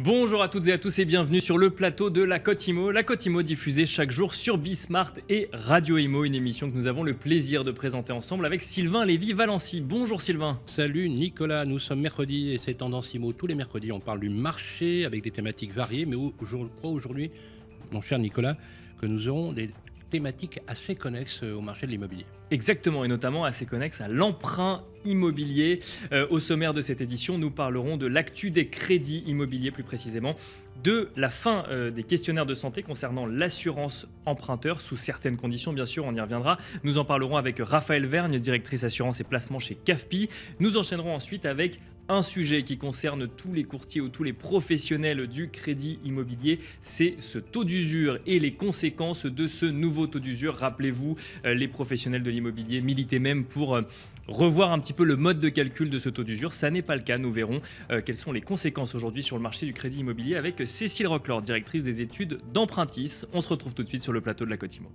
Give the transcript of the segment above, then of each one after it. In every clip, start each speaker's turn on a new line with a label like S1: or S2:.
S1: Bonjour à toutes et à tous et bienvenue sur le plateau de La Côte Imo. La Côte Imo diffusée chaque jour sur Bismart et Radio Imo, une émission que nous avons le plaisir de présenter ensemble avec Sylvain Lévy-Valency. Bonjour Sylvain.
S2: Salut Nicolas, nous sommes mercredi et c'est Tendance Imo. Tous les mercredis, on parle du marché avec des thématiques variées, mais je crois aujourd'hui, mon cher Nicolas, que nous aurons des thématiques assez connexes au marché de l'immobilier.
S1: Exactement, et notamment assez connexe à l'emprunt immobilier. Au sommaire de cette édition, nous parlerons de l'actu des crédits immobiliers, plus précisément de la fin des questionnaires de santé concernant l'assurance emprunteur, sous certaines conditions bien sûr, on y reviendra. Nous en parlerons avec Raphaël Vergne, directrice assurance et placement chez CAFPI. Nous enchaînerons ensuite avec un sujet qui concerne tous les courtiers ou tous les professionnels du crédit immobilier, c'est ce taux d'usure et les conséquences de ce nouveau taux d'usure. Rappelez-vous, les professionnels de l'immobilier militaient même pour revoir un petit peu le mode de calcul de ce taux d'usure. Ça n'est pas le cas, nous verrons quelles sont les conséquences aujourd'hui sur le marché du crédit immobilier avec Cécile Roclor, directrice des études d'Empruntis. On se retrouve tout de suite sur le plateau de La Côte Imo.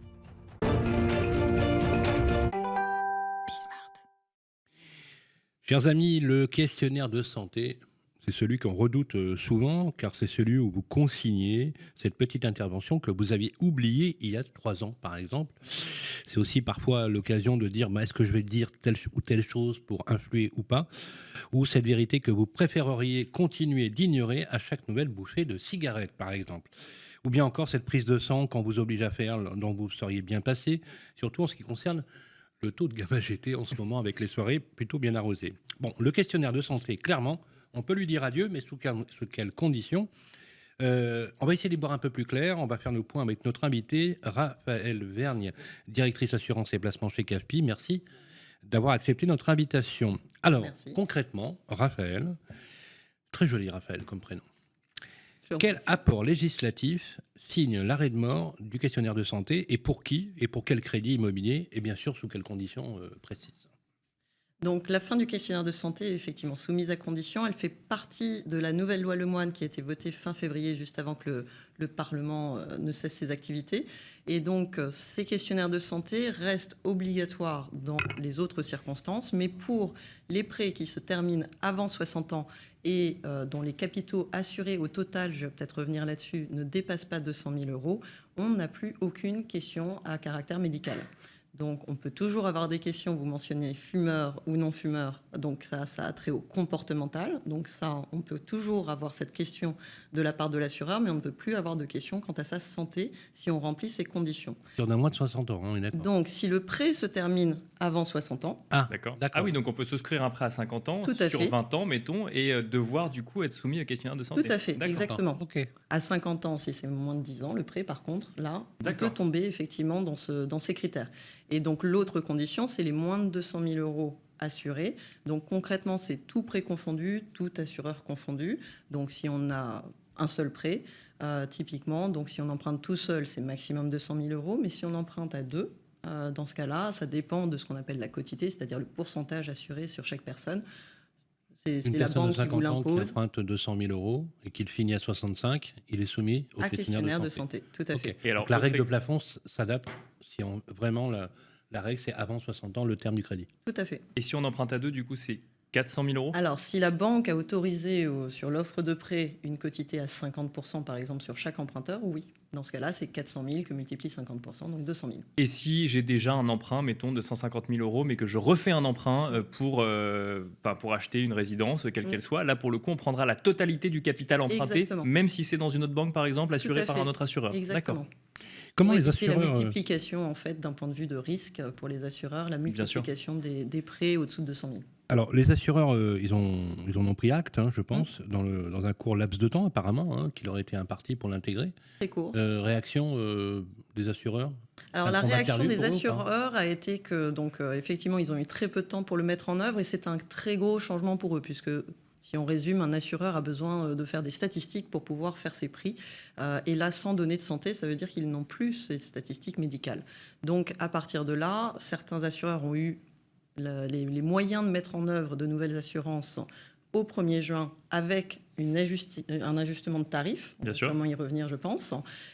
S2: Chers amis, le questionnaire de santé, c'est celui qu'on redoute souvent, car c'est celui où vous consignez cette petite intervention que vous aviez oubliée il y a 3 ans, par exemple. C'est aussi parfois l'occasion de dire est-ce que je vais dire telle ou telle chose pour influer ou pas, ou cette vérité que vous préféreriez continuer d'ignorer à chaque nouvelle bouchée de cigarette, par exemple. Ou bien encore cette prise de sang qu'on vous oblige à faire, dont vous seriez bien passé, surtout en ce qui concerne le taux de gamma-GT en ce moment avec les soirées plutôt bien arrosées. Bon, le questionnaire de santé, clairement, on peut lui dire adieu, mais sous quelles conditions ? On va essayer d'y voir un peu plus clair. On va faire nos points avec notre invité, Raphaël Vergne, directrice assurance et placement chez CAFPI. Merci d'avoir accepté notre invitation. Alors,
S3: Merci.
S2: Concrètement, Raphaël, très joli Raphaël comme prénom. Quel apport législatif signe l'arrêt de mort du questionnaire de santé et pour qui et pour quel crédit immobilier et bien sûr sous quelles conditions précises ?
S3: Donc la fin du questionnaire de santé est effectivement soumise à condition. Elle fait partie de la nouvelle loi Lemoine qui a été votée fin février, juste avant que le Parlement ne cesse ses activités. Et donc ces questionnaires de santé restent obligatoires dans les autres circonstances, mais pour les prêts qui se terminent avant 60 ans et dont les capitaux assurés au total, je vais peut-être revenir là-dessus, ne dépassent pas 200 000 euros, on n'a plus aucune question à caractère médical. Donc, on peut toujours avoir des questions. Vous mentionnez fumeur ou non fumeur. Donc, ça a trait au comportemental. Donc, ça, on peut toujours avoir cette question de la part de l'assureur, mais on ne peut plus avoir de questions quant à sa santé si on remplit ces conditions.
S2: On a moins de 60 ans, on est d'accord.
S3: Donc, si le prêt se termine avant 60 ans...
S1: D'accord. Ah oui, donc on peut souscrire un prêt à 50 ans, sur 20 ans, mettons, et devoir du coup être soumis au questionnaire de santé.
S3: Tout à fait, exactement.
S2: Okay.
S3: À 50 ans, si c'est moins de 10 ans, le prêt, par contre, là, on peut tomber effectivement dans ces critères. Et donc, l'autre condition, c'est les moins de 200 000 euros assurés. Donc, concrètement, c'est tout prêt confondu, tout assureur confondu. Donc, si on a un seul prêt, typiquement, donc si on emprunte tout seul, c'est maximum 200 000 euros. Mais si on emprunte à deux, dans ce cas-là, ça dépend de ce qu'on appelle la quotité, c'est-à-dire le pourcentage assuré sur chaque personne. C'est la banque qui vous l'impose.
S2: Qui emprunte 200 000 euros et qu'il finit à 65, il est soumis au questionnaire de santé.
S3: Tout à fait.
S2: Et alors, donc la règle de plafond s'adapte si vraiment la règle, c'est avant 60 ans, le terme du crédit.
S3: Tout à fait.
S1: Et si on emprunte à deux, du coup, c'est 400 000 euros ?
S3: Alors, si la banque a autorisé sur l'offre de prêt une quotité à 50%, par exemple, sur chaque emprunteur, oui. Dans ce cas-là, c'est 400 000 que multiplie 50%, donc 200 000.
S1: Et si j'ai déjà un emprunt, mettons, de 150 000 euros, mais que je refais un emprunt pour acheter une résidence, quelle qu'elle soit, là, pour le coup, on prendra la totalité du capital emprunté,
S3: Exactement.
S1: même si c'est dans une autre banque, par exemple, assurée par un autre assureur.
S3: Exactement.
S1: D'accord.
S2: Comment
S3: les
S2: assureurs...
S3: La multiplication, en fait, d'un point de vue de risque pour les assureurs, la multiplication des prêts au-dessous de 200 000.
S2: Alors, les assureurs, ils en ont pris acte, je pense, dans un court laps de temps, apparemment, qui leur a été imparti pour l'intégrer.
S3: Très court.
S2: Réaction des assureurs ?
S3: Alors, la réaction des assureurs a été que, donc, effectivement, ils ont eu très peu de temps pour le mettre en œuvre et c'est un très gros changement pour eux, puisque... Si on résume, un assureur a besoin de faire des statistiques pour pouvoir faire ses prix. Et là, sans données de santé, ça veut dire qu'ils n'ont plus ces statistiques médicales. Donc, à partir de là, certains assureurs ont eu les moyens de mettre en œuvre de nouvelles assurances au 1er juin avec un ajustement de tarifs. On va sûrement y revenir, je pense.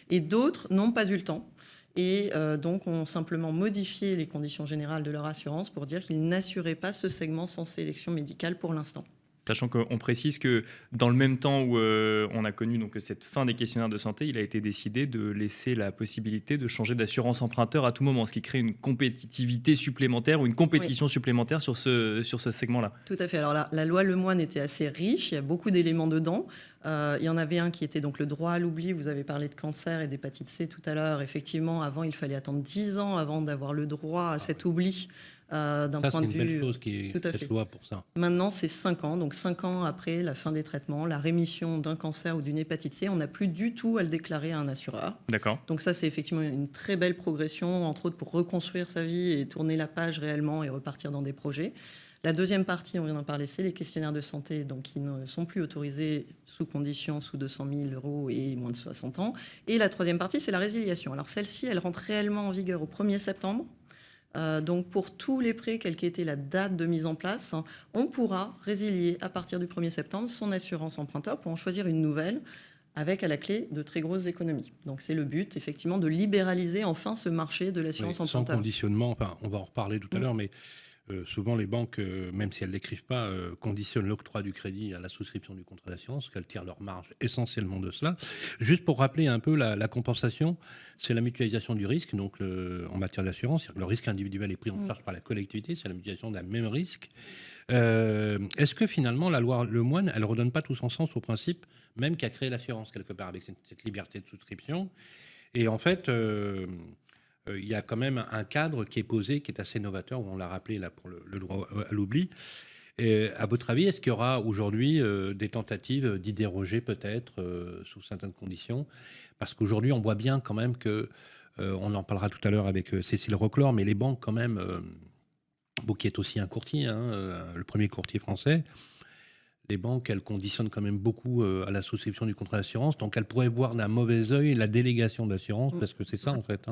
S3: Et d'autres n'ont pas eu le temps. Et donc, ont simplement modifié les conditions générales de leur assurance pour dire qu'ils n'assuraient pas ce segment sans sélection médicale pour l'instant.
S1: Sachant qu'on précise que dans le même temps où on a connu donc, cette fin des questionnaires de santé, il a été décidé de laisser la possibilité de changer d'assurance emprunteur à tout moment, ce qui crée une compétitivité supplémentaire ou une compétition supplémentaire sur ce segment-là.
S3: Tout à fait. Alors la loi Lemoine était assez riche, il y a beaucoup d'éléments dedans. Il y en avait un qui était donc le droit à l'oubli. Vous avez parlé de cancer et d'hépatite C tout à l'heure. Effectivement, avant, il fallait attendre 10 ans avant d'avoir le droit à cet oubli. D'un point de vue.
S2: C'est une belle chose qui est cette loi pour ça.
S3: Maintenant, c'est 5 ans. Donc 5 ans après la fin des traitements, la rémission d'un cancer ou d'une hépatite C, on n'a plus du tout à le déclarer à un assureur.
S1: D'accord.
S3: Donc ça, c'est effectivement une très belle progression, entre autres pour reconstruire sa vie et tourner la page réellement et repartir dans des projets. La deuxième partie, on vient d'en parler, c'est les questionnaires de santé, donc qui ne sont plus autorisés sous conditions, sous 200 000 € et moins de 60 ans. Et la troisième partie, c'est la résiliation. Alors celle-ci, elle rentre réellement en vigueur au 1er septembre. Donc pour tous les prêts, quelle qu'ait été la date de mise en place, on pourra résilier à partir du 1er septembre son assurance emprunteur pour en choisir une nouvelle avec à la clé de très grosses économies. Donc c'est le but effectivement de libéraliser enfin ce marché de l'assurance emprunteur.
S2: Sans conditionnement, enfin, on va en reparler tout à l'heure, mais souvent les banques, même si elles ne l'écrivent pas, conditionnent l'octroi du crédit à la souscription du contrat d'assurance, qu'elles tirent leur marge essentiellement de cela. Juste pour rappeler un peu la compensation, c'est la mutualisation du risque, donc en matière d'assurance, le risque individuel est pris en charge par la collectivité, c'est la mutualisation d'un même risque. Est-ce que finalement la loi Lemoine, elle ne redonne pas tout son sens au principe même qu'a créé l'assurance quelque part avec cette liberté de souscription? Et en fait... il y a quand même un cadre qui est posé, qui est assez novateur, on l'a rappelé là pour le droit à l'oubli. Et à votre avis, est-ce qu'il y aura aujourd'hui des tentatives d'y déroger peut-être sous certaines conditions? Parce qu'aujourd'hui, on voit bien quand même que, on en parlera tout à l'heure avec Cécile Roclor, mais les banques quand même, qui est aussi un courtier, le premier courtier français, les banques, elles conditionnent quand même beaucoup à la souscription du contrat d'assurance. Donc, elles pourraient voir d'un mauvais œil la délégation d'assurance, parce que c'est ça, en fait.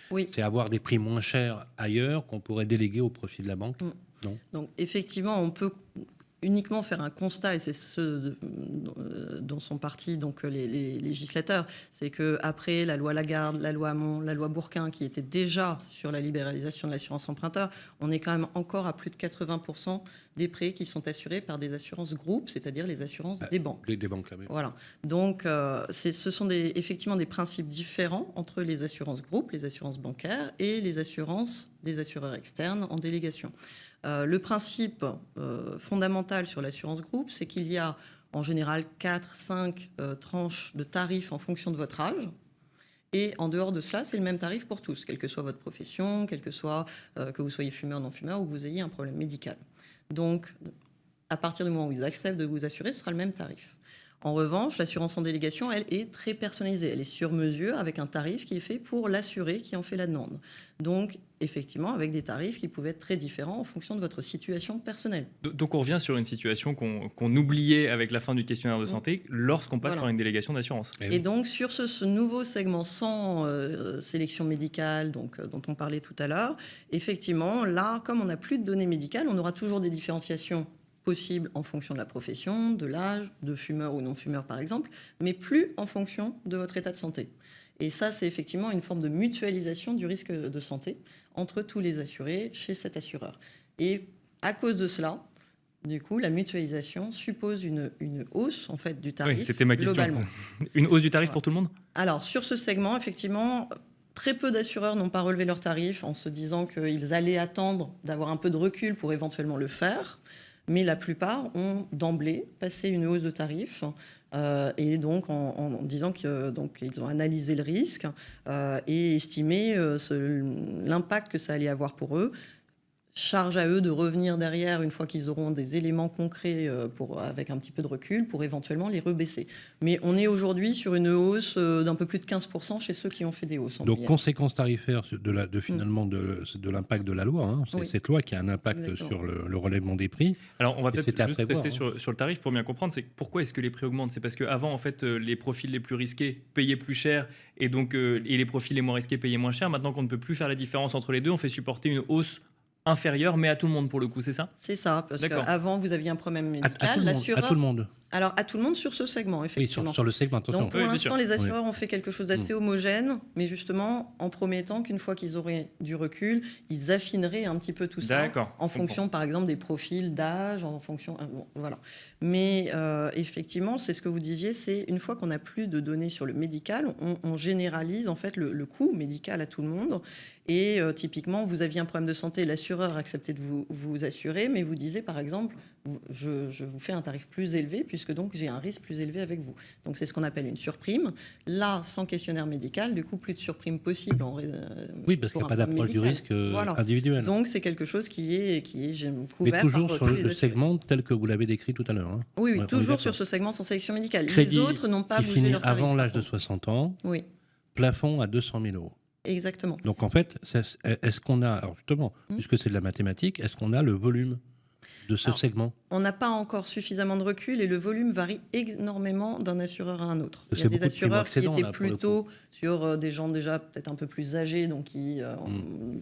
S3: Oui.
S2: C'est avoir des prix moins chers ailleurs qu'on pourrait déléguer au profit de la banque. Non.
S3: Donc, effectivement, on peut uniquement faire un constat, et c'est ce dont sont partis donc, les législateurs, c'est qu'après la loi Lagarde, la loi Hamon, la loi Bourquin, qui était déjà sur la libéralisation de l'assurance emprunteur, on est quand même encore à plus de 80% des prêts qui sont assurés par des assurances groupes, c'est-à-dire les assurances des banques.
S2: Des banques, là même.
S3: Voilà. Donc, ce sont effectivement des principes différents entre les assurances groupes, les assurances bancaires et les assurances des assureurs externes en délégation. Le principe fondamental sur l'assurance groupe, c'est qu'il y a en général 4-5 tranches de tarifs en fonction de votre âge. Et en dehors de cela, c'est le même tarif pour tous, quelle que soit votre profession, quel que soit que vous soyez fumeur, non-fumeur ou que vous ayez un problème médical. Donc, à partir du moment où ils acceptent de vous assurer, ce sera le même tarif. En revanche, l'assurance en délégation, elle, est très personnalisée. Elle est sur mesure avec un tarif qui est fait pour l'assuré qui en fait la demande. Donc, effectivement, avec des tarifs qui pouvaient être très différents en fonction de votre situation personnelle.
S1: Donc, on revient sur une situation qu'on oubliait avec la fin du questionnaire de santé lorsqu'on passe par une délégation d'assurance.
S3: Et donc, sur ce nouveau segment sans sélection médicale, donc, dont on parlait tout à l'heure, effectivement, là, comme on n'a plus de données médicales, on aura toujours des différenciations possible en fonction de la profession, de l'âge, de fumeur ou non-fumeur par exemple, mais plus en fonction de votre état de santé. Et ça, c'est effectivement une forme de mutualisation du risque de santé entre tous les assurés chez cet assureur. Et à cause de cela, du coup, la mutualisation suppose une hausse en fait, du tarif.
S1: Oui, c'était ma question.
S3: Globalement.
S1: Une hausse du tarif pour tout le monde ?
S3: Alors, sur ce segment, effectivement... Très peu d'assureurs n'ont pas relevé leurs tarifs en se disant qu'ils allaient attendre d'avoir un peu de recul pour éventuellement le faire. Mais la plupart ont d'emblée passé une hausse de tarifs et donc en disant qu'ils ont analysé le risque et estimé l'impact que ça allait avoir pour eux. Charge à eux de revenir derrière une fois qu'ils auront des éléments concrets avec un petit peu de recul pour éventuellement les rebaisser. Mais on est aujourd'hui sur une hausse d'un peu plus de 15% chez ceux qui ont fait des hausses.
S2: Donc, conséquence tarifaire finalement de l'impact de la loi. C'est cette loi qui a un impact sur le relèvement des prix.
S1: Alors, on va peut-être juste rester sur le tarif pour bien comprendre. C'est pourquoi est-ce que les prix augmentent ? C'est parce qu'avant, en fait, les profils les plus risqués payaient plus cher et donc et les profils les moins risqués payaient moins cher. Maintenant qu'on ne peut plus faire la différence entre les deux, on fait supporter une hausse inférieur, mais à tout le monde pour le coup, c'est ça ?
S3: C'est ça, parce qu'avant, vous aviez un problème médical.
S2: À tout le monde.
S3: Alors, à tout le monde sur ce segment,
S2: Oui,
S3: effectivement.
S2: sur le segment, attention.
S3: Donc, pour
S1: Oui, bien
S3: l'instant,
S1: sûr.
S3: les assureurs ont fait quelque chose d'assez homogène, mais justement, en promettant qu'une fois qu'ils auraient du recul, ils affineraient un petit peu tout ça
S1: D'accord,
S3: en
S1: je
S3: fonction, par exemple, des profils d'âge, en fonction... bon, voilà. Mais effectivement, c'est ce que vous disiez, c'est une fois qu'on n'a plus de données sur le médical, on généralise en fait le coût médical à tout le monde. Et typiquement, vous aviez un problème de santé, l'assureur acceptait de vous assurer, mais vous disiez, par exemple, je vous fais un tarif plus élevé, puisque donc j'ai un risque plus élevé avec vous. Donc c'est ce qu'on appelle une surprime. Là, sans questionnaire médical, du coup, plus de surprime possible.
S2: Oui, parce qu'il n'y a pas d'approche du risque individuel.
S3: Donc c'est quelque chose qui est
S2: Mais
S3: couvert
S2: toujours
S3: par
S2: sur
S3: tous les
S2: le
S3: assurés.
S2: segment tel que vous l'avez décrit tout à l'heure. Hein.
S3: Oui,
S2: On est
S3: toujours
S2: d'accord.
S3: sur ce segment sans sélection médicale.
S2: Crédit
S3: Les autres n'ont pas
S2: qui
S3: bougé
S2: finit
S3: leur tarif.
S2: avant
S3: par
S2: l'âge de
S3: contre.
S2: 60 ans,
S3: Oui,
S2: plafond à 200 000 euros.
S3: exactement.
S2: Donc en fait, est-ce qu'on a, alors justement,
S3: Hmm.
S2: puisque c'est de la mathématique, est-ce qu'on a le volume de ce
S3: Alors,
S2: segment?
S3: On n'a pas encore suffisamment de recul et le volume varie énormément d'un assureur à un autre. Il y
S2: C'est
S3: a des
S2: beaucoup de
S3: assureurs qui
S2: primo-accédants,
S3: étaient
S2: là, pour le
S3: plutôt sur des gens déjà peut-être un peu plus âgés, donc qui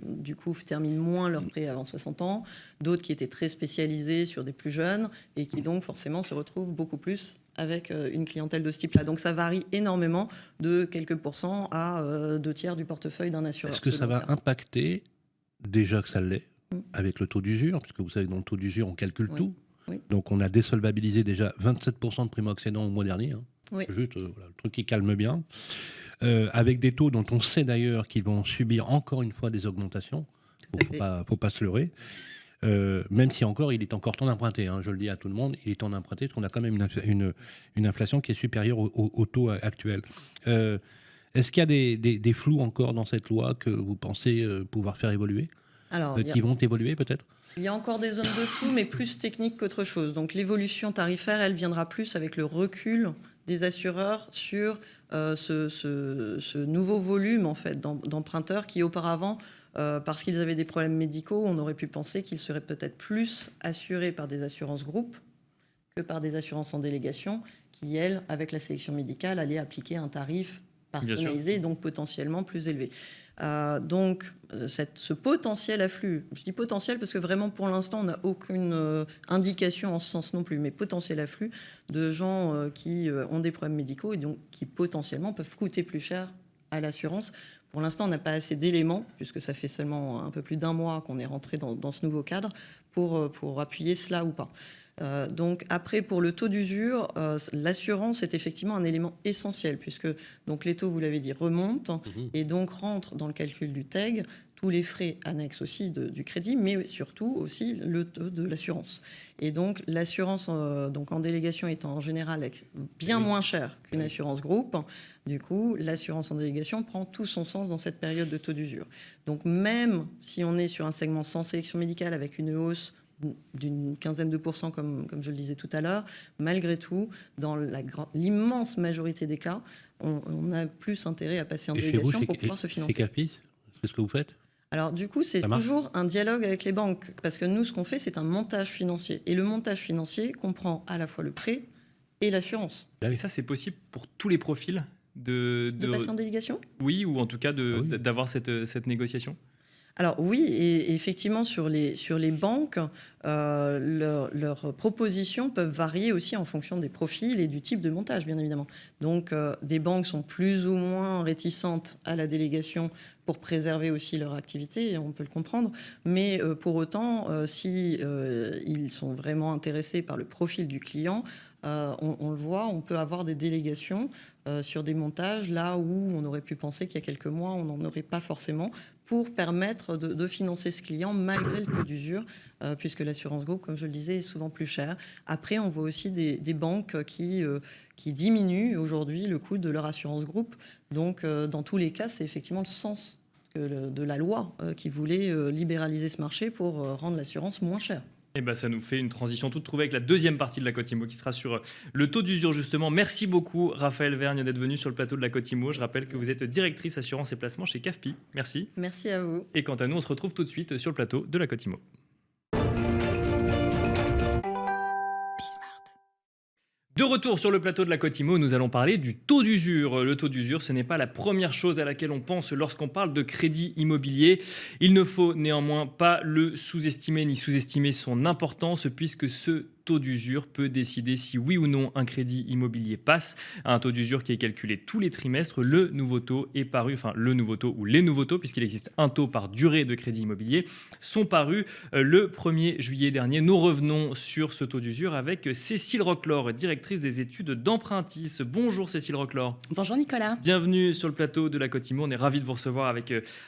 S3: du coup terminent moins leur prêt avant 60 ans. D'autres qui étaient très spécialisés sur des plus jeunes et qui donc forcément se retrouvent beaucoup plus avec une clientèle de ce type-là. Donc ça varie énormément de quelques pourcents à 2/3 du portefeuille d'un assureur.
S2: Est-ce que ça
S3: selon
S2: va
S3: le cas.
S2: impacter, déjà que ça l'est,
S3: Mm.
S2: avec le taux d'usure, puisque vous savez, dans le taux d'usure, on calcule
S3: Oui.
S2: tout.
S3: Oui.
S2: Donc on a désolvabilisé déjà 27% de primo-accédants au mois dernier. Hein.
S3: Oui.
S2: Juste voilà, le truc qui calme bien. Avec des taux dont on sait d'ailleurs qu'ils vont subir encore une fois des augmentations. Il ne faut pas se leurrer. Même si encore, il est encore temps d'emprunter. Hein, je le dis à tout le monde, il est temps d'emprunter parce qu'on a quand même une inflation qui est supérieure au taux actuel. Est-ce qu'il y a des flous encore dans cette loi que vous pensez pouvoir faire évoluer,
S3: Alors,
S2: qui vont évoluer peut-être?
S3: il y a encore des zones de flou, mais plus techniques qu'autre chose. Donc l'évolution tarifaire, elle viendra plus avec le recul des assureurs sur ce nouveau volume en fait d'emprunteurs qui auparavant, parce qu'ils avaient des problèmes médicaux, on aurait pu penser qu'ils seraient peut-être plus assurés par des assurances groupes que par des assurances en délégation qui, elles, avec la sélection médicale, allaient appliquer un tarif personnalisé, donc potentiellement plus élevé. Ce potentiel afflux, je dis potentiel parce que vraiment pour l'instant on n'a aucune indication en ce sens non plus, mais potentiel afflux de gens qui ont des problèmes médicaux et donc qui potentiellement peuvent coûter plus cher à l'assurance. Pour l'instant on n'a pas assez d'éléments, puisque ça fait seulement un peu plus d'un mois qu'on est rentré dans ce nouveau cadre, pour appuyer cela ou pas. Donc après, pour le taux d'usure, l'assurance est effectivement un élément essentiel, puisque donc les taux, vous l'avez dit, remontent et donc rentrent dans le calcul du TEG tous les frais annexes aussi du crédit, mais surtout aussi le taux de l'assurance. Et donc l'assurance donc en délégation étant en général bien moins chère qu'une assurance groupe, du coup l'assurance en délégation prend tout son sens dans cette période de taux d'usure. Donc même si on est sur un segment sans sélection médicale avec une hausse d'une quinzaine de pourcents, comme je le disais tout à l'heure, malgré tout, dans l'immense majorité des cas, on a plus intérêt à passer en délégation pour pouvoir se financer.
S2: Chez CAFIS, c'est ce que vous faites?
S3: Alors du coup, c'est toujours un dialogue avec les banques, parce que nous, ce qu'on fait, c'est un montage financier. Et le montage financier comprend à la fois le prêt et l'assurance.
S1: Et ça, c'est possible pour tous les profils de
S3: passer en délégation ?
S1: Oui, ou en tout cas d'avoir cette négociation.
S3: Alors oui, et effectivement sur les banques, leurs propositions peuvent varier aussi en fonction des profils et du type de montage, bien évidemment. Donc des banques sont plus ou moins réticentes à la délégation pour préserver aussi leur activité, et on peut le comprendre. Mais pour autant, si ils sont vraiment intéressés par le profil du client, on le voit, on peut avoir des délégations sur des montages là où on aurait pu penser qu'il y a quelques mois, on n'en aurait pas forcément, pour permettre de financer ce client malgré le taux d'usure, puisque l'assurance groupe, comme je le disais, est souvent plus chère. Après, on voit aussi des banques qui diminuent aujourd'hui le coût de leur assurance groupe. Donc, dans tous les cas, c'est effectivement le sens de la loi qui voulait libéraliser ce marché pour rendre l'assurance moins chère.
S1: Et ben ça nous fait une transition toute trouvée avec la deuxième partie de la Côte-Imo qui sera sur le taux d'usure justement. Merci beaucoup Raphaël Vergne d'être venu sur le plateau de la Côte-Imo. Je rappelle que vous êtes directrice assurance et placement chez CAFPI. Merci.
S3: Merci à vous.
S1: Et quant à nous, on se retrouve tout de suite sur le plateau de la Côte-Imo. De retour sur le plateau de la Côte-Imo, nous allons parler du taux d'usure. Le taux d'usure, ce n'est pas la première chose à laquelle on pense lorsqu'on parle de crédit immobilier. Il ne faut néanmoins pas le sous-estimer ni sous-estimer son importance, puisque ce taux d'usure peut décider si oui ou non un crédit immobilier passe. Un taux d'usure qui est calculé tous les trimestres. Le nouveau taux est paru, enfin le nouveau taux ou les nouveaux taux, puisqu'il existe un taux par durée de crédit immobilier, sont parus le 1er juillet dernier. Nous revenons sur ce taux d'usure avec Cécile Roclor, directrice des études d'Empruntis. Bonjour Cécile Roclor.
S4: Bonjour Nicolas.
S1: Bienvenue sur le plateau de la Côte Immo. On est ravis de vous recevoir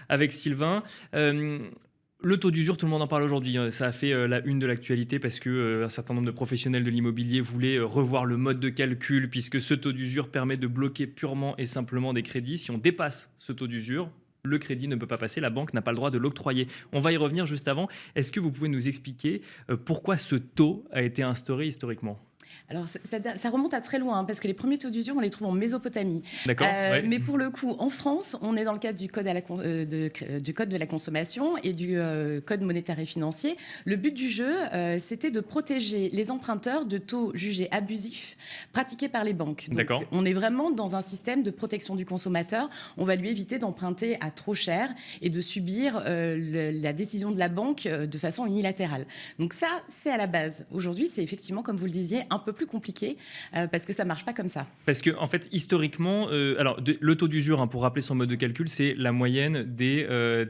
S1: avec Sylvain. Le taux d'usure, tout le monde en parle aujourd'hui. Ça a fait la une de l'actualité parce qu'un certain nombre de professionnels de l'immobilier voulaient revoir le mode de calcul, puisque ce taux d'usure permet de bloquer purement et simplement des crédits. Si on dépasse ce taux d'usure, le crédit ne peut pas passer, la banque n'a pas le droit de l'octroyer. On va y revenir juste avant. Est-ce que vous pouvez nous expliquer pourquoi ce taux a été instauré historiquement ?
S4: Alors, ça remonte à très loin, parce que les premiers taux d'usure, on les trouve en Mésopotamie.
S1: D'accord. Ouais.
S4: Mais pour le coup, en France, on est dans le cadre du Code, du code de la consommation et du Code monétaire et financier. Le but du jeu, c'était de protéger les emprunteurs de taux jugés abusifs pratiqués par les banques. Donc,
S1: d'accord.
S4: On est vraiment dans un système de protection du consommateur. On va lui éviter d'emprunter à trop cher et de subir la décision de la banque de façon unilatérale. Donc ça, c'est à la base. Aujourd'hui, c'est effectivement, comme vous le disiez, un peu plus compliqué parce que ça ne marche pas comme ça. Parce
S1: que, en fait, historiquement, le taux d'usure, pour rappeler son mode de calcul, c'est la moyenne des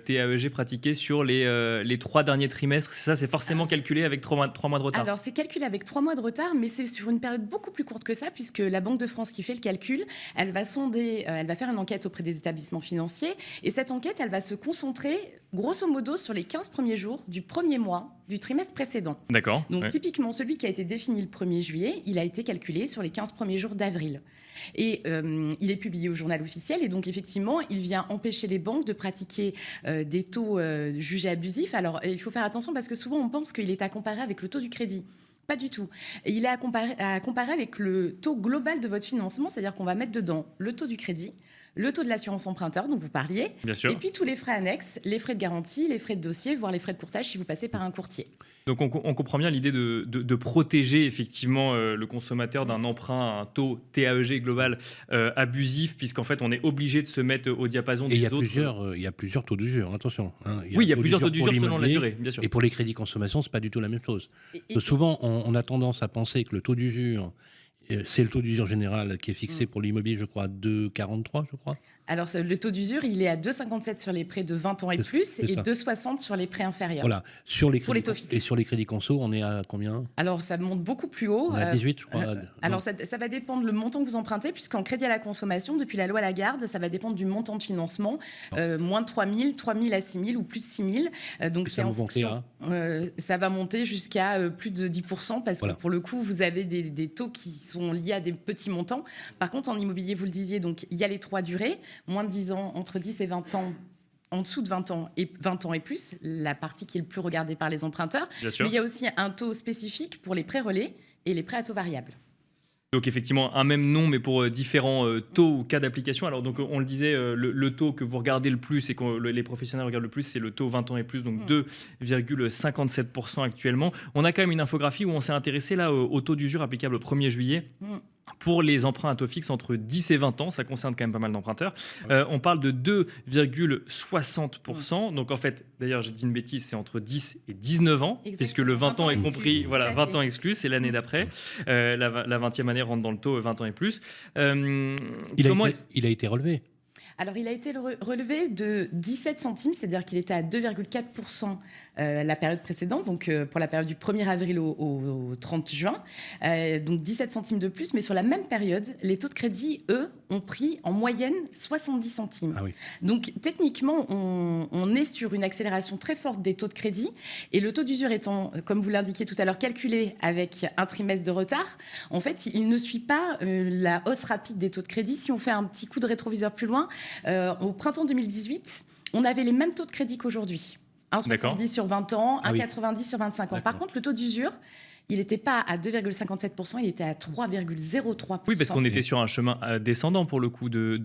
S1: TAEG pratiqués sur les 3 derniers trimestres. Ça, c'est forcément calculé avec 3 mois de retard.
S4: Alors, c'est calculé avec 3 mois de retard, mais c'est sur une période beaucoup plus courte que ça, puisque la Banque de France qui fait le calcul, elle va faire une enquête auprès des établissements financiers, et cette enquête, elle va se concentrer, grosso modo, sur les 15 premiers jours du premier mois du trimestre précédent.
S1: D'accord.
S4: Donc, typiquement, celui qui a été défini le 1er juillet, il a été calculé sur les 15 premiers jours d'avril. Et il est publié au journal officiel. Et donc, effectivement, il vient empêcher les banques de pratiquer des taux jugés abusifs. Alors, il faut faire attention parce que souvent, on pense qu'il est à comparer avec le taux du crédit. Pas du tout. Il est à comparer avec le taux global de votre financement, c'est-à-dire qu'on va mettre dedans le taux du crédit, le taux de l'assurance emprunteur dont vous parliez, et puis tous les frais annexes, les frais de garantie, les frais de dossier, voire les frais de courtage si vous passez par un courtier.
S1: Donc on comprend bien l'idée de protéger effectivement le consommateur d'un emprunt à un taux TAEG global abusif, puisqu'en fait on est obligé de se mettre au diapason des autres.
S2: Il y a plusieurs taux d'usure, attention.
S1: Il y a plusieurs taux d'usure selon la durée, bien sûr.
S2: Et pour les crédits consommation, c'est pas du tout la même chose. Souvent, on a tendance à penser que le taux d'usure, c'est le taux d'usure général qui est fixé pour l'immobilier, je crois, à 2,43, je crois.
S4: Alors, le taux d'usure, il est à 2,57 sur les prêts de 20 ans et plus et 2,60 sur les prêts inférieurs.
S2: Voilà. Pour les taux fixes. Et sur les crédits conso, on est à combien ?
S4: Alors, ça monte beaucoup plus haut.
S2: On est à 18, je crois.
S4: Alors, ça va dépendre le montant que vous empruntez, puisqu'en crédit à la consommation, depuis la loi Lagarde, ça va dépendre du montant de financement. Moins de 3 000, 3 000 à 6 000 ou plus de 6 000. Donc, c'est en fonction. Ça va monter jusqu'à plus de 10%, parce que pour le coup, vous avez des taux qui sont liés à des petits montants. Par contre, en immobilier, vous le disiez, donc il y a les 3 durées. Moins de 10 ans, entre 10 et 20 ans, en dessous de 20 ans et plus, la partie qui est le plus regardée par les emprunteurs. Mais il y a aussi un taux spécifique pour les prêts relais et les prêts à taux variables.
S1: Donc effectivement, un même nom, mais pour différents taux ou cas d'application. Alors donc on le disait, le taux que vous regardez le plus et que les professionnels regardent le plus, c'est le taux 20 ans et plus, donc 2,57% actuellement. On a quand même une infographie où on s'est intéressé là au taux d'usure applicable au 1er juillet. Pour les emprunts à taux fixe entre 10 et 20 ans, ça concerne quand même pas mal d'emprunteurs, on parle de 2,60%. Donc en fait, d'ailleurs j'ai dit une bêtise, c'est entre 10 et 19 ans, puisque le 20 ans est compris, 20 ans exclus, c'est l'année d'après. La 20e année rentre dans le taux 20 ans et plus.
S2: Il a été relevé.
S4: Alors, il a été relevé de 17 centimes, c'est-à-dire qu'il était à 2,4% la période précédente, donc pour la période du 1er avril au 30 juin. Donc 17 centimes de plus, mais sur la même période, les taux de crédit, eux, ont pris en moyenne 70 centimes. Ah oui. Donc techniquement, on est sur une accélération très forte des taux de crédit, et le taux d'usure étant, comme vous l'indiquiez tout à l'heure, calculé avec un trimestre de retard, en fait, il ne suit pas la hausse rapide des taux de crédit. Si on fait un petit coup de rétroviseur plus loin, au printemps 2018, on avait les mêmes taux de crédit qu'aujourd'hui. 1,70 sur 20 ans, 1,90 sur 25 ans. Par contre, le taux d'usure, il n'était pas à 2,57%, il était à 3,03%.
S1: Oui, parce qu'on était sur un chemin descendant pour le coup de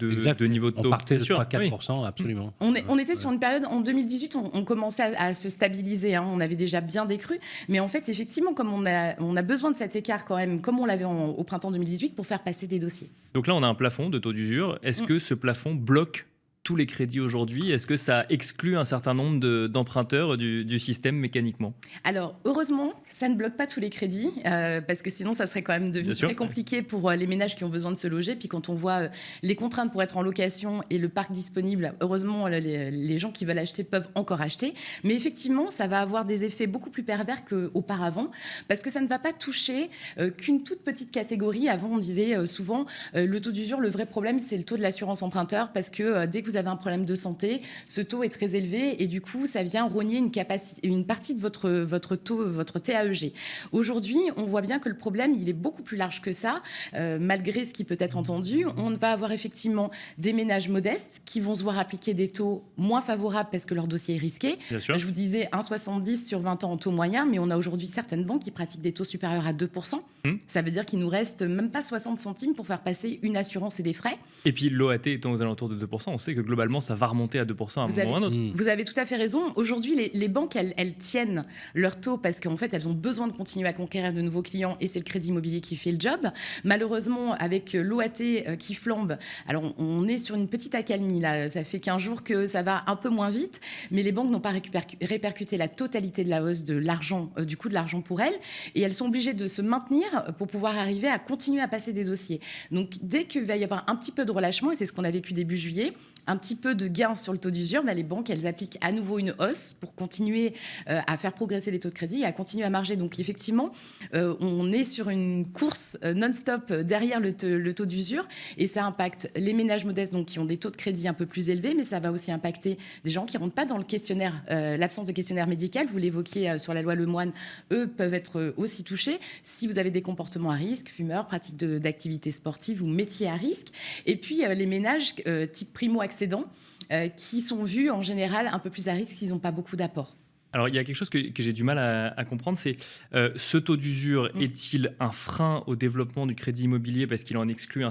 S1: niveau de taux.
S2: On partait de 3-4%, absolument.
S4: On était sur une période, en 2018, on commençait à se stabiliser, on avait déjà bien décru, mais en fait, effectivement, comme on a besoin de cet écart quand même, comme on l'avait au printemps 2018, pour faire passer des dossiers.
S1: Donc là, on a un plafond de taux d'usure. Est-ce que ce plafond bloque tous les crédits aujourd'hui? Est-ce que ça exclut un certain nombre d'emprunteurs du système mécaniquement?
S4: Alors, heureusement, ça ne bloque pas tous les crédits, parce que sinon, ça serait quand même devenu très compliqué pour les ménages qui ont besoin de se loger. Puis quand on voit les contraintes pour être en location et le parc disponible, heureusement, les gens qui veulent acheter peuvent encore acheter. Mais effectivement, ça va avoir des effets beaucoup plus pervers qu'auparavant, parce que ça ne va pas toucher qu'une toute petite catégorie. Avant, on disait souvent, le taux d'usure, le vrai problème, c'est le taux de l'assurance emprunteur, parce que dès que vous avez un problème de santé, ce taux est très élevé et du coup, ça vient rogner une partie de votre taux, votre TAEG. Aujourd'hui, on voit bien que le problème, il est beaucoup plus large que ça, malgré ce qui peut être entendu. On va avoir effectivement des ménages modestes qui vont se voir appliquer des taux moins favorables parce que leur dossier est risqué. Je vous disais 1,70 sur 20 ans en taux moyen, mais on a aujourd'hui certaines banques qui pratiquent des taux supérieurs à 2%. Ça veut dire qu'il nous reste même pas 60 centimes pour faire passer une assurance et des frais.
S1: Et puis l'OAT étant aux alentours de 2%, on sait que globalement, ça va remonter à 2% à un moment ou à un autre.
S4: Vous avez tout à fait raison. Aujourd'hui, les banques, elles tiennent leur taux parce qu'en fait, elles ont besoin de continuer à conquérir de nouveaux clients et c'est le crédit immobilier qui fait le job. Malheureusement, avec l'OAT qui flambe, alors on est sur une petite accalmie là. Ça fait 15 jours que ça va un peu moins vite, mais les banques n'ont pas répercuté la totalité de la hausse de l'argent, du coût de l'argent pour elles, et elles sont obligées de se maintenir pour pouvoir arriver à continuer à passer des dossiers. Donc dès qu'il va y avoir un petit peu de relâchement, et c'est ce qu'on a vécu début juillet, un petit peu de gain sur le taux d'usure, les banques, elles appliquent à nouveau une hausse pour continuer à faire progresser les taux de crédit et à continuer à marger. Donc effectivement, on est sur une course non-stop derrière le taux d'usure et ça impacte les ménages modestes donc, qui ont des taux de crédit un peu plus élevés, mais ça va aussi impacter des gens qui ne rentrent pas dans le questionnaire, l'absence de questionnaire médical. Vous l'évoquiez sur la loi Lemoine, eux peuvent être aussi touchés si vous avez des comportements à risque, fumeurs, pratiques d'activités sportives ou métiers à risque. Et puis les ménages type primo-accédants qui sont vus en général un peu plus à risque s'ils n'ont pas beaucoup d'apports.
S1: Alors, il y a quelque chose que j'ai du mal à comprendre, c'est ce taux d'usure est-il un frein au développement du crédit immobilier parce qu'il exclut un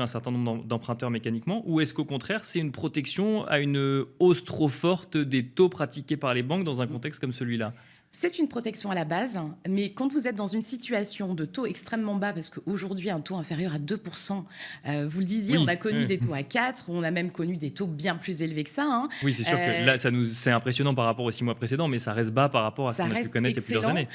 S1: certain nombre d'emprunteurs mécaniquement, ou est-ce qu'au contraire, c'est une protection à une hausse trop forte des taux pratiqués par les banques dans un contexte comme celui-là ?
S4: C'est une protection à la base, mais quand vous êtes dans une situation de taux extrêmement bas, parce qu'aujourd'hui, un taux inférieur à 2%, vous le disiez, on a connu des taux à 4, on a même connu des taux bien plus élevés que ça.
S1: Oui, c'est sûr que là, c'est impressionnant par rapport aux 6 mois précédents, mais ça reste bas par rapport à ce qu'on a pu connaître il y a plusieurs années.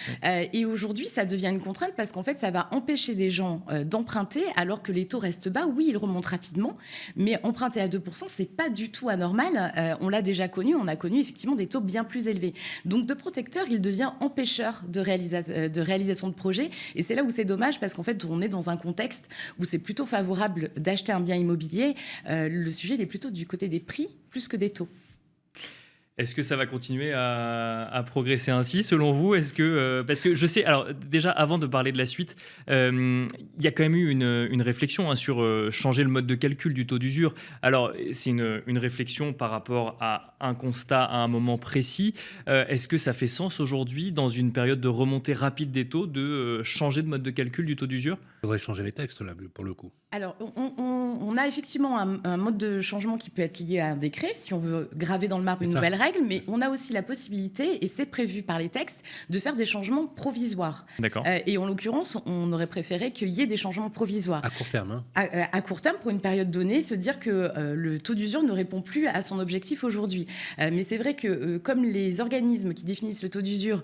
S4: Et aujourd'hui, ça devient une contrainte parce qu'en fait, ça va empêcher des gens d'emprunter alors que les taux restent bas. Oui, ils remontent rapidement, mais emprunter à 2%, c'est pas du tout anormal. On l'a déjà connu, on a connu effectivement des taux bien plus élevés. Donc, de protecteur, il devient empêcheur de réalisation de projets. Et c'est là où c'est dommage parce qu'en fait, on est dans un contexte où c'est plutôt favorable d'acheter un bien immobilier. Le sujet, il est plutôt du côté des prix plus que des taux.
S1: Est-ce que ça va continuer à progresser ainsi, selon vous ? Est-ce que, parce que je sais, alors déjà, avant de parler de la suite, il y a quand même eu une réflexion sur changer le mode de calcul du taux d'usure. Alors, c'est une réflexion par rapport à un constat à un moment précis. Est-ce que ça fait sens aujourd'hui, dans une période de remontée rapide des taux, de changer de mode de calcul du taux d'usure ?
S2: Il faudrait changer les textes, là, pour le coup.
S4: Alors, on a effectivement un mode de changement qui peut être lié à un décret, si on veut graver dans le marbre une nouvelle règle, mais on a aussi la possibilité, et c'est prévu par les textes, de faire des changements provisoires.
S1: D'accord.
S4: Et en l'occurrence, on aurait préféré qu'il y ait des changements provisoires.
S2: À court terme.
S4: À court terme, pour une période donnée, se dire que le taux d'usure ne répond plus à son objectif aujourd'hui. Mais c'est vrai que comme les organismes qui définissent le taux d'usure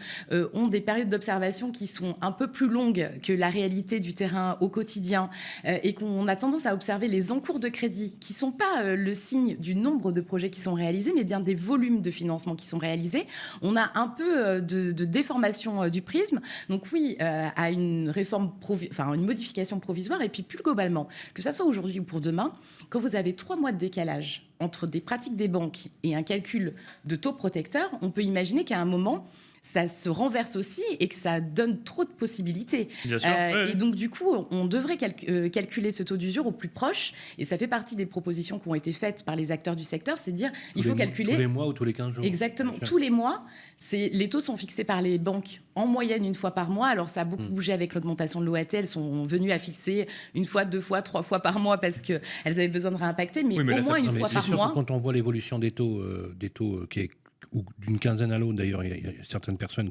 S4: ont des périodes d'observation qui sont un peu plus longues que la réalité du terrain au quotidien, et qu'on a tendance à observer les encours de crédit qui ne sont pas le signe du nombre de projets qui sont réalisés, mais bien des volumes de financement qui sont réalisés, on a un peu de déformation du prisme. Donc oui, à une une modification provisoire, et puis plus globalement, que ça soit aujourd'hui ou pour demain, quand vous avez 3 mois de décalage entre des pratiques des banques et un calcul de taux protecteur, on peut imaginer qu'à un moment, ça se renverse aussi et que ça donne trop de possibilités.
S1: Bien sûr,
S4: Et donc, du coup, on devrait calculer ce taux d'usure au plus proche. Et ça fait partie des propositions qui ont été faites par les acteurs du secteur, c'est de dire il faut calculer...
S2: Tous les mois ou tous les 15 jours.
S4: Exactement, tous les mois. Les taux sont fixés par les banques en moyenne une fois par mois. Alors, ça a beaucoup bougé avec l'augmentation de l'OAT. Elles sont venues à fixer 1 fois, 2 fois, 3 fois par mois parce qu'elles avaient besoin de réimpacter. Mais, au moins une fois par mois.
S2: Quand on voit l'évolution des taux qui est ou d'une quinzaine à l'autre, d'ailleurs, il y a certaines personnes,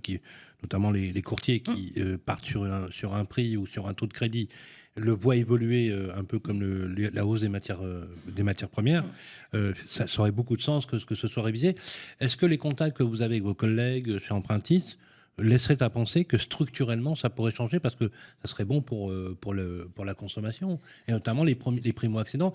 S2: notamment les courtiers, qui partent sur un prix ou sur un taux de crédit le voit évoluer un peu comme la hausse des matières premières, ça aurait beaucoup de sens que ce soit révisé. Est-ce que les contacts que vous avez avec vos collègues chez Empruntis laisserait à penser que structurellement ça pourrait changer parce que ça serait bon pour la consommation et notamment les primo-accédants.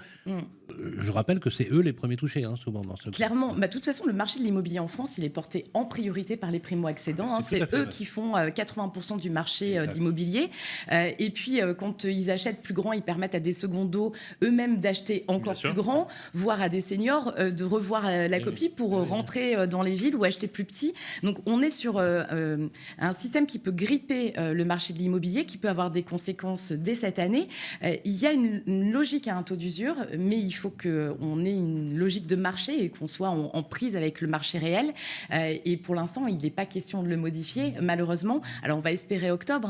S2: Je rappelle que c'est eux les premiers touchés souvent dans ce
S4: Clairement, de toute façon le marché de l'immobilier en France il est porté en priorité par les primo-accédants, c'est eux qui font 80% du marché de l'immobilier et puis quand ils achètent plus grand ils permettent à des secondos eux-mêmes d'acheter encore plus grand, voire à des seniors de revoir la copie pour rentrer dans les villes ou acheter plus petit. Donc on est sur un système qui peut gripper le marché de l'immobilier, qui peut avoir des conséquences dès cette année. Il y a une logique à un taux d'usure, mais il faut qu'on ait une logique de marché et qu'on soit en prise avec le marché réel. Et pour l'instant, il n'est pas question de le modifier, malheureusement. Alors, on va espérer octobre.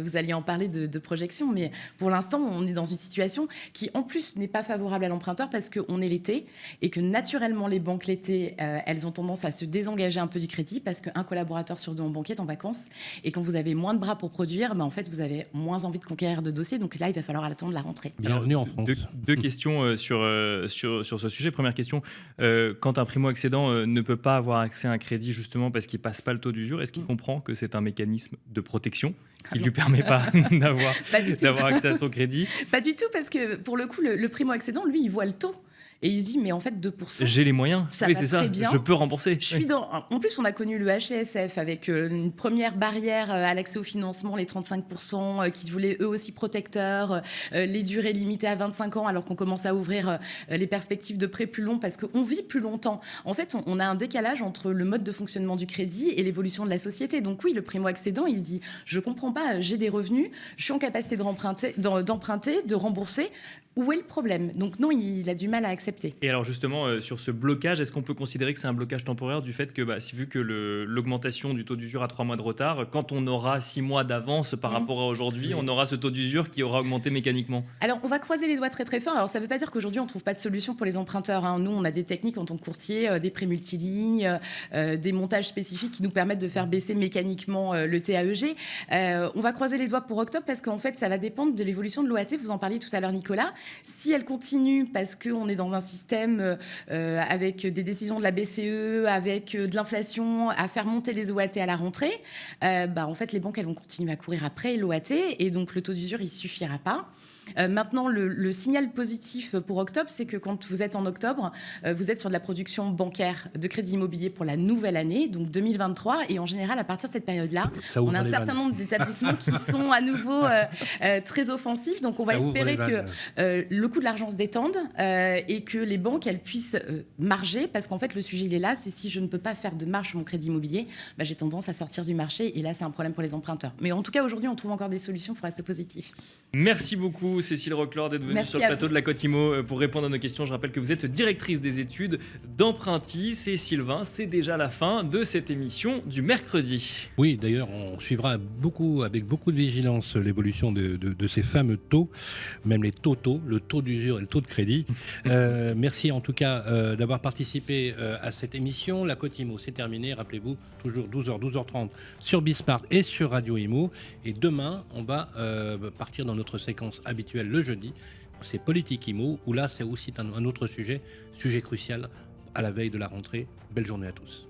S4: Vous alliez en parler de projection, mais pour l'instant, on est dans une situation qui, en plus, n'est pas favorable à l'emprunteur parce qu'on est l'été et que, naturellement, les banques l'été, elles ont tendance à se désengager un peu du crédit parce qu'un collaborateur sur deux en banquier est en vacances. Et quand vous avez moins de bras pour produire, en fait, vous avez moins envie de conquérir de dossiers. Donc là, il va falloir attendre la rentrée.
S2: Bienvenue en France.
S1: Deux questions sur ce sujet. Première question, quand un primo-accédant ne peut pas avoir accès à un crédit justement parce qu'il ne passe pas le taux d'usure, est-ce qu'il comprend que c'est un mécanisme de protection qui ne lui permet pas d'avoir accès à son crédit?
S4: Pas du tout, parce que pour le coup, le primo-accédant, lui, il voit le taux. Et il se dit, mais en fait, 2%.
S1: J'ai les moyens,
S4: ça
S1: oui,
S4: va
S1: c'est ça,
S4: très bien.
S1: Je peux rembourser.
S4: En plus, on a connu le HCSF avec une première barrière à l'accès au financement, les 35%, qui se voulaient eux aussi protecteurs, les durées limitées à 25 ans, alors qu'on commence à ouvrir les perspectives de prêts plus longs parce qu'on vit plus longtemps. En fait, on a un décalage entre le mode de fonctionnement du crédit et l'évolution de la société. Donc oui, le primo-accédant, il se dit, je comprends pas, j'ai des revenus, je suis en capacité d'emprunter, de rembourser. Où est le problème? Donc non, il a du mal à accepter.
S1: Et alors justement, sur ce blocage, est-ce qu'on peut considérer que c'est un blocage temporaire du fait que, vu que l'augmentation du taux d'usure a 3 mois de retard, quand on aura 6 mois d'avance par rapport à aujourd'hui, on aura ce taux d'usure qui aura augmenté mécaniquement?
S4: Alors, on va croiser les doigts très très fort. Alors, ça ne veut pas dire qu'aujourd'hui, on ne trouve pas de solution pour les emprunteurs. Nous, on a des techniques en tant que courtier, des prêts multilignes, des montages spécifiques qui nous permettent de faire baisser mécaniquement le TAEG. On va croiser les doigts pour octobre parce qu'en fait, ça va dépendre de l'évolution de l'OAT. Vous en parliez tout à l'heure, Nicolas. Si elle continue parce qu'on est dans un système avec des décisions de la BCE, avec de l'inflation, à faire monter les OAT à la rentrée, en fait, les banques, elles vont continuer à courir après l'OAT et donc le taux d'usure, il ne suffira pas. Maintenant, le signal positif pour octobre, c'est que quand vous êtes en octobre, vous êtes sur de la production bancaire de crédit immobilier pour la nouvelle année, donc 2023. Et en général, à partir de cette période-là, on a un certain nombre d'établissements qui sont à nouveau très offensifs. Donc, on va espérer que le coût de l'argent se détende et que les banques, elles puissent marger. Parce qu'en fait, le sujet, il est là. C'est si je ne peux pas faire de marge sur mon crédit immobilier, j'ai tendance à sortir du marché. Et là, c'est un problème pour les emprunteurs. Mais en tout cas, aujourd'hui, on trouve encore des solutions. Il faut rester positif.
S1: Merci beaucoup, Cécile Roclor, d'être venue sur le plateau de la Côte Immo pour répondre à nos questions. Je rappelle que vous êtes directrice des études d'Empruntis. Et Sylvain, c'est déjà la fin de cette émission du mercredi.
S2: Oui, d'ailleurs, on suivra avec beaucoup de vigilance l'évolution de ces fameux taux, même les totaux, le taux d'usure et le taux de crédit. Merci en tout cas d'avoir participé à cette émission. La Côte Immo, c'est terminé. Rappelez-vous, toujours 12h, 12h30 sur Bismart et sur Radio Immo. Et demain, on va partir dans notre séquence habituelle le jeudi, c'est Politique Immo, où là c'est aussi un autre sujet crucial à la veille de la rentrée. Belle journée à tous.